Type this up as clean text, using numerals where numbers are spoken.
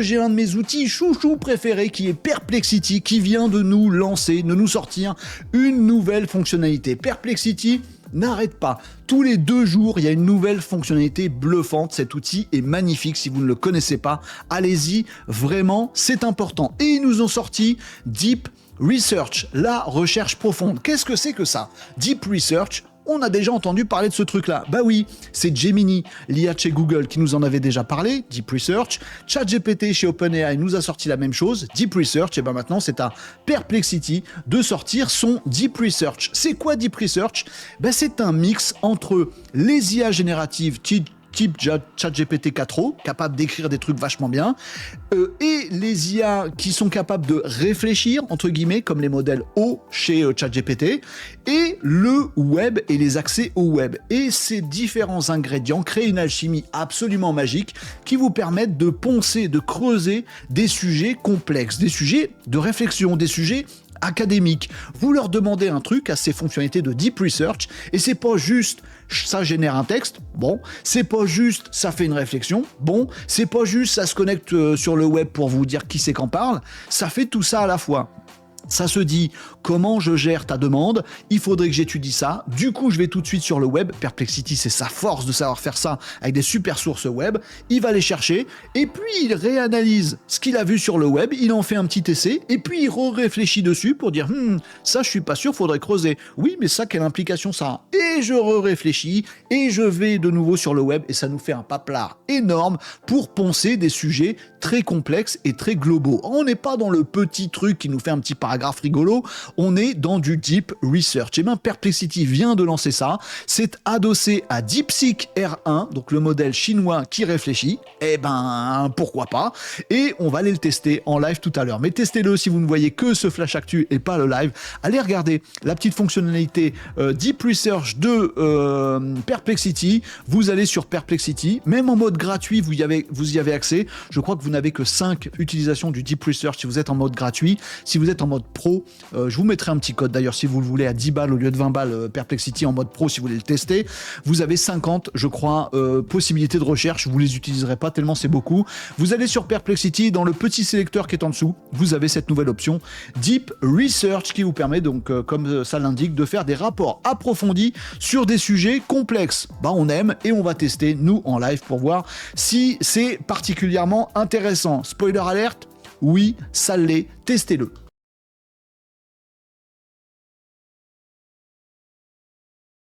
J'ai un de mes outils chouchou préférés qui est Perplexity, qui vient de nous lancer, de nous sortir une nouvelle fonctionnalité. Perplexity n'arrête pas. Tous les 2 jours, il y a une nouvelle fonctionnalité bluffante. Cet outil est magnifique. Si vous ne le connaissez pas, allez-y. Vraiment, c'est important. Et ils nous ont sorti Deep Research, la recherche profonde. Qu'est-ce que c'est que ça? Deep Research, on a déjà entendu parler de ce truc-là. Bah oui, c'est Gemini, l'IA de chez Google, qui nous en avait déjà parlé, Deep Research. ChatGPT chez OpenAI nous a sorti la même chose, Deep Research. Et ben maintenant, c'est à Perplexity de sortir son Deep Research. C'est quoi Deep Research? Ben c'est un mix entre les IA génératives type ChatGPT 4o, capable d'écrire des trucs vachement bien, et les IA qui sont capables de réfléchir, entre guillemets, comme les modèles O chez ChatGPT, et le web et les accès au web. Et ces différents ingrédients créent une alchimie absolument magique qui vous permettent de poncer, de creuser des sujets complexes, des sujets de réflexion, des sujets académique. Vous leur demandez un truc à ces fonctionnalités de Deep Research et c'est pas juste ça génère un texte, bon, c'est pas juste ça fait une réflexion, bon, c'est pas juste ça se connecte sur le web pour vous dire qui c'est qu'en parle, ça fait tout ça à la fois. Ça se dit, comment je gère ta demande? Il faudrait que j'étudie ça. Du coup, je vais tout de suite sur le web. Perplexity, c'est sa force de savoir faire ça avec des super sources web. Il va les chercher et puis il réanalyse ce qu'il a vu sur le web. Il en fait un petit essai et puis il réfléchit dessus pour dire ça, je suis pas sûr, faudrait creuser. Oui, mais ça, quelle implication ça a? Et je réfléchis et je vais de nouveau sur le web et ça nous fait un paplard énorme pour poncer des sujets très complexes et très globaux. On n'est pas dans le petit truc qui nous fait un petit paragraphe rigolo, on est dans du Deep Research. Et bien Perplexity vient de lancer ça, c'est adossé à DeepSeek R1, donc le modèle chinois qui réfléchit, et ben pourquoi pas, et on va aller le tester en live tout à l'heure. Mais testez-le si vous ne voyez que ce flash actu et pas le live, allez regarder la petite fonctionnalité Deep Research de Perplexity, vous allez sur Perplexity, même en mode gratuit, vous y avez accès, je crois que vous n'avez que 5 utilisations du Deep Research si vous êtes en mode gratuit. Si vous êtes en mode pro, je vous mettrai un petit code d'ailleurs si vous le voulez à 10 balles au lieu de 20 balles Perplexity en mode pro si vous voulez le tester. Vous avez 50, je crois, possibilités de recherche, vous les utiliserez pas tellement c'est beaucoup. Vous allez sur Perplexity, dans le petit sélecteur qui est en dessous, vous avez cette nouvelle option Deep Research qui vous permet donc, comme ça l'indique, de faire des rapports approfondis sur des sujets complexes. Bah on aime et on va tester nous en live pour voir si c'est particulièrement intéressant. Spoiler alert, oui, ça l'est, testez-le.